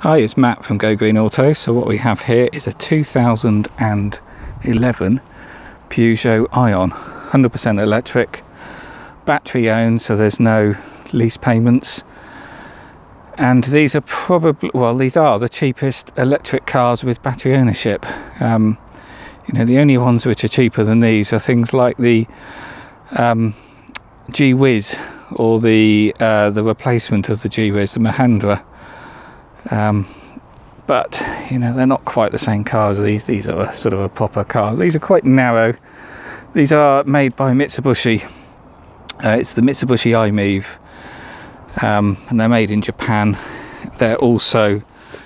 Hi, it's Matt from Go Green Auto. So what we have here is a 2011 Peugeot Ion, 100% electric, battery owned, so there's no lease payments. And these are probably, well, these are the cheapest electric cars with battery ownership. You know, the only ones which are cheaper than these are things like the G-Wiz or the replacement of the G-Wiz, the Mahindra. But you know, they're not quite the same cars. These are a sort of a proper car. These are quite narrow. These are made by Mitsubishi. It's the Mitsubishi i-MiEV, and they're made in Japan. They're also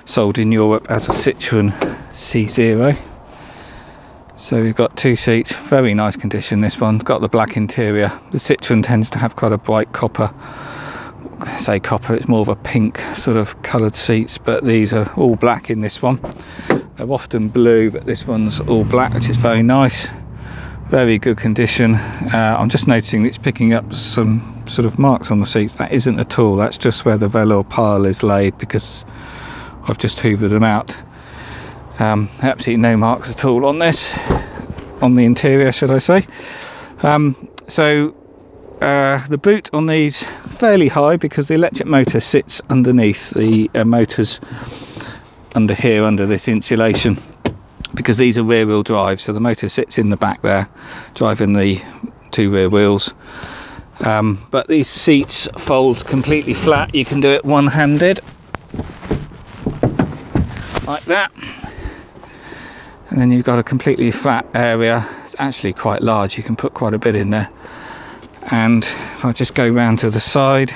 sold in Europe as a Citroen C0. So we've got two seats, very nice condition. This one's got the black interior. The Citroen tends to have quite a bright copper. I say copper, it's more of a pink sort of coloured seats, but these are all black in this one. They're often blue, but this one's all black, which is very nice. Very good condition. I'm just noticing it's picking up some sort of marks on the seats. That isn't at all, that's just where the velour pile is laid, because I've just hoovered them out. Absolutely no marks at all on this, on the interior, should I say. The boot on these fairly high, because the electric motor sits underneath the motors under here, under this insulation, because these are rear wheel drive, so the motor sits in the back there driving the two rear wheels. But these seats fold completely flat. You can do it one-handed like that, and then you've got a completely flat area. It's actually quite large, you can put quite a bit in there. And if I just go round to the side,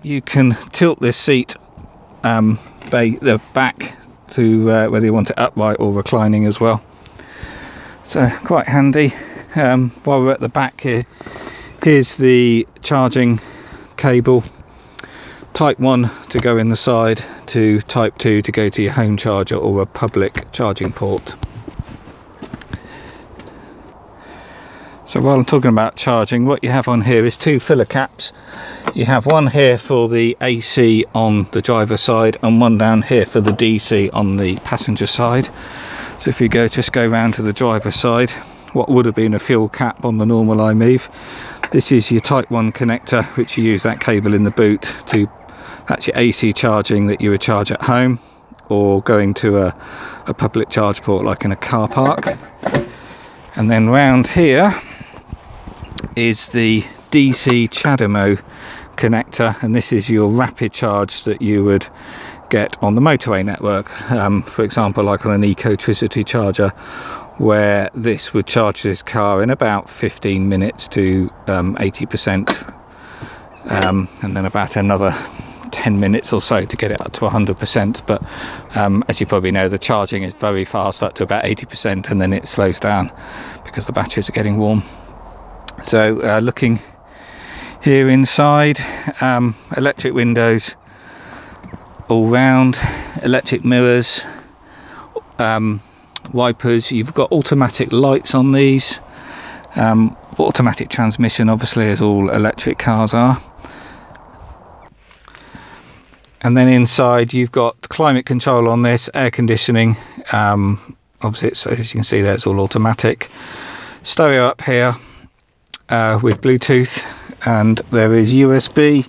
you can tilt this seat, the back, to whether you want it upright or reclining as well. So quite handy. While we're at the back here, here's the charging cable. Type 1 to go in the side, to Type 2 to go to your home charger or a public charging port. So while I'm talking about charging, what you have on here is two filler caps. You have one here for the AC on the driver's side and one down here for the DC on the passenger side. So if you just go round to the driver's side, what would have been a fuel cap on the normal i-MiEV, this is your Type 1 connector, which you use that cable in the boot to, that's your AC charging that you would charge at home or going to a public charge port like in a car park. And then round here is the DC CHAdeMO connector, and this is your rapid charge that you would get on the motorway network, for example like on an Ecotricity charger, where this would charge this car in about 15 minutes to 80%, and then about another 10 minutes or so to get it up to 100%. But as you probably know, the charging is very fast, up to about 80%, and then it slows down because the batteries are getting warm. So looking here inside, electric windows all round, electric mirrors, wipers. You've got automatic lights on these, automatic transmission, obviously, as all electric cars are. And then inside you've got climate control on this, air conditioning, obviously it's, as you can see there, it's all automatic. Stereo up here with Bluetooth, and there is USB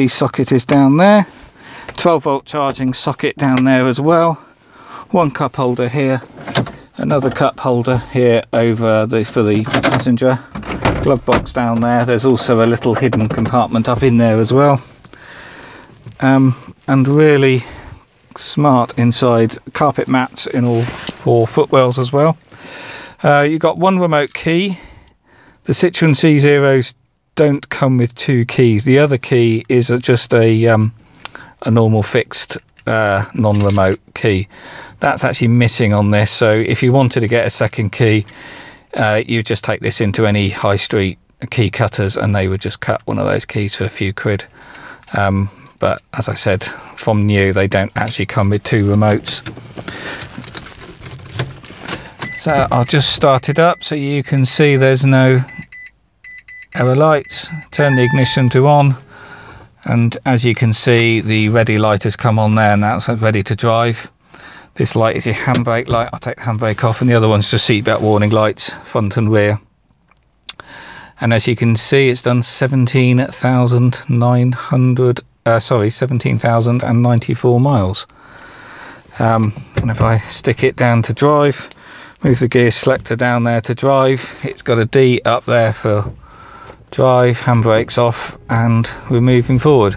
socket is down there, 12-volt charging socket down there as well, one cup holder here, another cup holder here over for the passenger, glove box down there. There's also a little hidden compartment up in there as well. And really smart inside, carpet mats in all four footwells as well. You've got one remote key. The Citroen C0s don't come with two keys. The other key is just a normal fixed non-remote key. That's actually missing on this, so if you wanted to get a second key, you just take this into any high street key cutters and they would just cut one of those keys for a few quid. But as I said, from new, they don't actually come with two remotes. So I'll just start it up so you can see there's no error lights. Turn the ignition to on, And as you can see, the ready light has come on there, and that's ready to drive. This light is your handbrake light. I'll take the handbrake off, and the other one's just seatbelt warning lights, front and rear. And as you can see, it's done 17,094 miles. And if I stick it down to drive, move the gear selector down there to drive, it's got a D up there for drive, handbrakes off, and we're moving forward.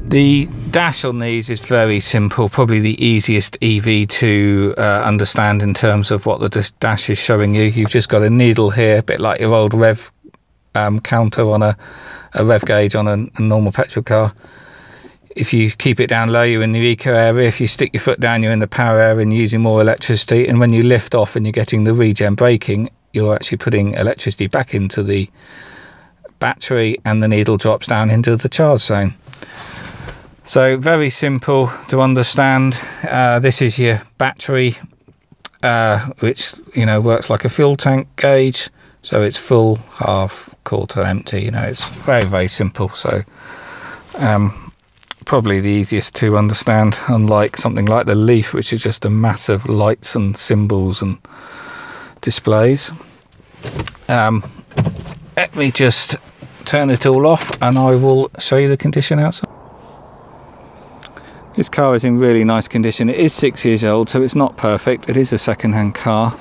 The dash on these is very simple, probably the easiest EV to understand in terms of what the dash is showing you. You've just got a needle here, a bit like your old rev counter on a rev gauge on a normal petrol car. If you keep it down low, you're in the eco area. If you stick your foot down, you're in the power area and using more electricity. And when you lift off and you're getting the regen braking, you're actually putting electricity back into the battery, and the needle drops down into the charge zone. So very simple to understand. This is your battery, which works like a fuel tank gauge. So it's full, half, quarter, empty. It's very, very simple. So probably the easiest to understand, unlike something like the Leaf, which is just a massive lights and symbols and displays. Let me just turn it all off, and I will show you the condition outside. This car is in really nice condition. It is 6 years old, so it's not perfect. It is a second-hand car,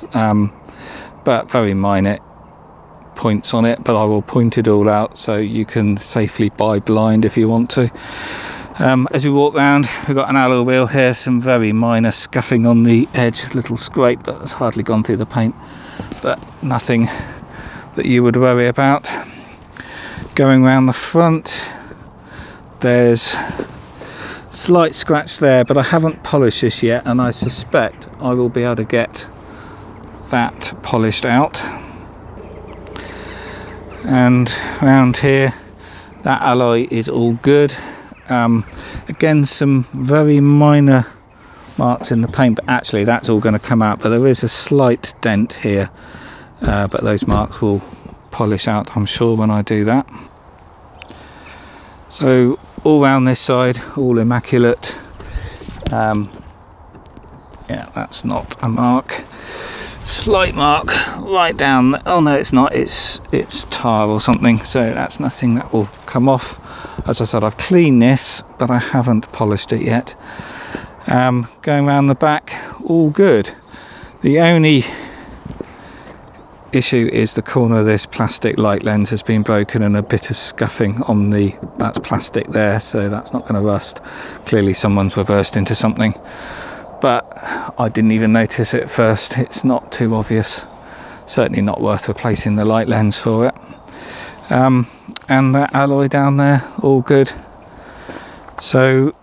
but very minor points on it, but I will point it all out so you can safely buy blind if you want to. As we walk round, we've got an alloy wheel here, some very minor scuffing on the edge, little scrape, but it's hardly gone through the paint, but nothing that you would worry about. Going round the front, there's slight scratch there, but I haven't polished this yet, and I suspect I will be able to get that polished out. And round here, that alloy is all good. Again, some very minor marks in the paint, but actually that's all going to come out, but there is a slight dent here, but those marks will polish out, I'm sure, when I do that. So all round this side, all immaculate. Yeah, that's not a mark. Slight mark right down there. Oh no, it's not, it's tar or something, so that's nothing that will come off. As I said, I've cleaned this, but I haven't polished it yet. Going around the back, all good. The only issue is the corner of this plastic light lens has been broken, and a bit of scuffing on that's plastic there, so that's not going to rust. Clearly someone's reversed into something, but I didn't even notice it at first. It's not too obvious, certainly not worth replacing the light lens for it. And that alloy down there, all good. So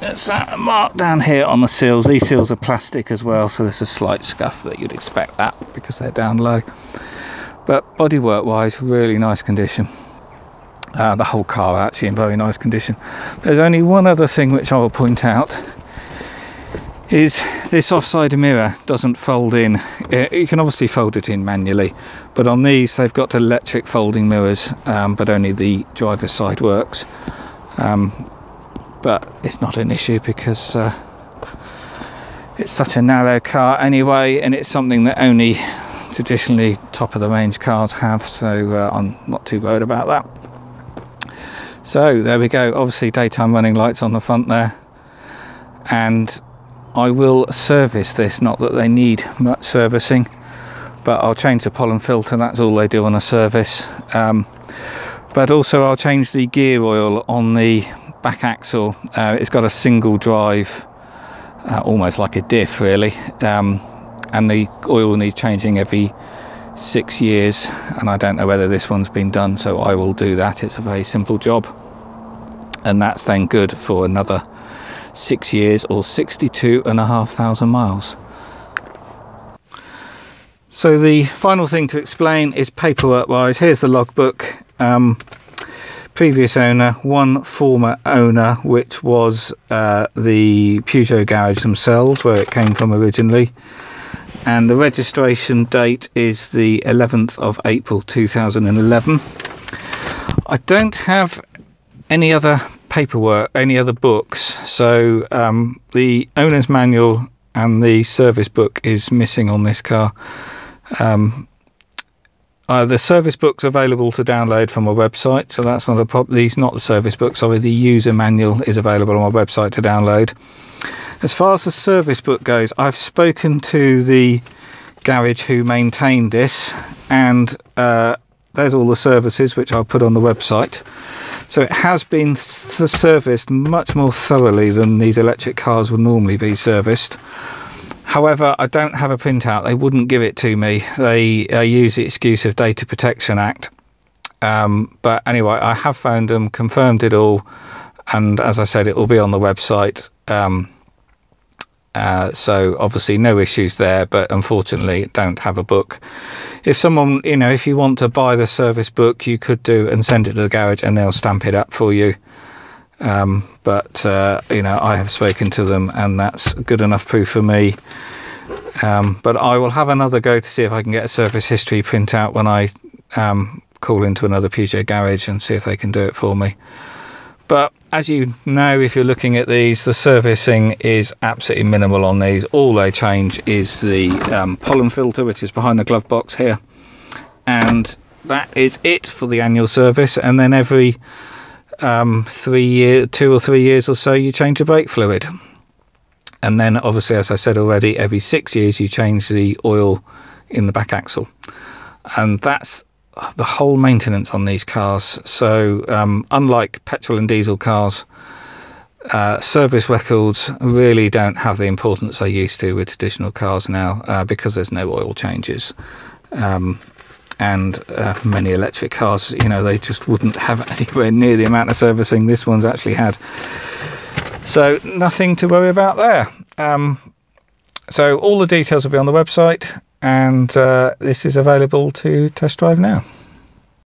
there's a mark down here on the seals. These seals are plastic as well, so there's a slight scuff, that you'd expect that because they're down low. But bodywork wise, really nice condition. The whole car actually in very nice condition. There's only one other thing which I will point out, is this offside mirror doesn't fold in. You can obviously fold it in manually, but on these they've got electric folding mirrors, but only the driver's side works. But it's not an issue because it's such a narrow car anyway, and it's something that only traditionally top of the range cars have, so I'm not too worried about that. So there we go, obviously daytime running lights on the front there, and I will service this, not that they need much servicing, but I'll change the pollen filter, that's all they do on a service. But also I'll change the gear oil on the back axle. It's got a single drive, almost like a diff really, and the oil needs changing every 6 years, and I don't know whether this one's been done, so I will do that. It's a very simple job, and that's then good for another 6 years or 62,500 miles. So the final thing to explain is paperwork wise. Here's the logbook. Previous owner, one former owner, which was the Peugeot garage themselves, where it came from originally, and the registration date is the 11th of April 2011. I don't have any other paperwork, any other books. So the owner's manual and the service book is missing on this car. The service book's available to download from my website, so that's not a problem. These not the service book, sorry, the user manual is available on my website to download. As far as the service book goes, I've spoken to the garage who maintained this, and there's all the services which I'll put on the website. So it has been serviced much more thoroughly than these electric cars would normally be serviced. However, I don't have a printout. They wouldn't give it to me. They use the excuse of Data Protection Act. But anyway, I have found them, confirmed it all, and as I said, it will be on the website. So obviously no issues there, but unfortunately don't have a book. If someone, if you want to buy the service book, you could do and send it to the garage and they'll stamp it up for you. But I have spoken to them and that's good enough proof for me. But I will have another go to see if I can get a service history printout when I call into another Peugeot garage and see if they can do it for me. But as you know, if you're looking at these, the servicing is absolutely minimal on these. All they change is the pollen filter, which is behind the glove box here. And that is it for the annual service. And then every 2 or 3 years or so, you change the brake fluid. And then obviously, as I said already, every 6 years, you change the oil in the back axle. And that's the whole maintenance on these cars. So unlike petrol and diesel cars, service records really don't have the importance they used to with traditional cars now, because there's no oil changes. And many electric cars, they just wouldn't have anywhere near the amount of servicing this one's actually had. So nothing to worry about there. So all the details will be on the website, and this is available to test drive now.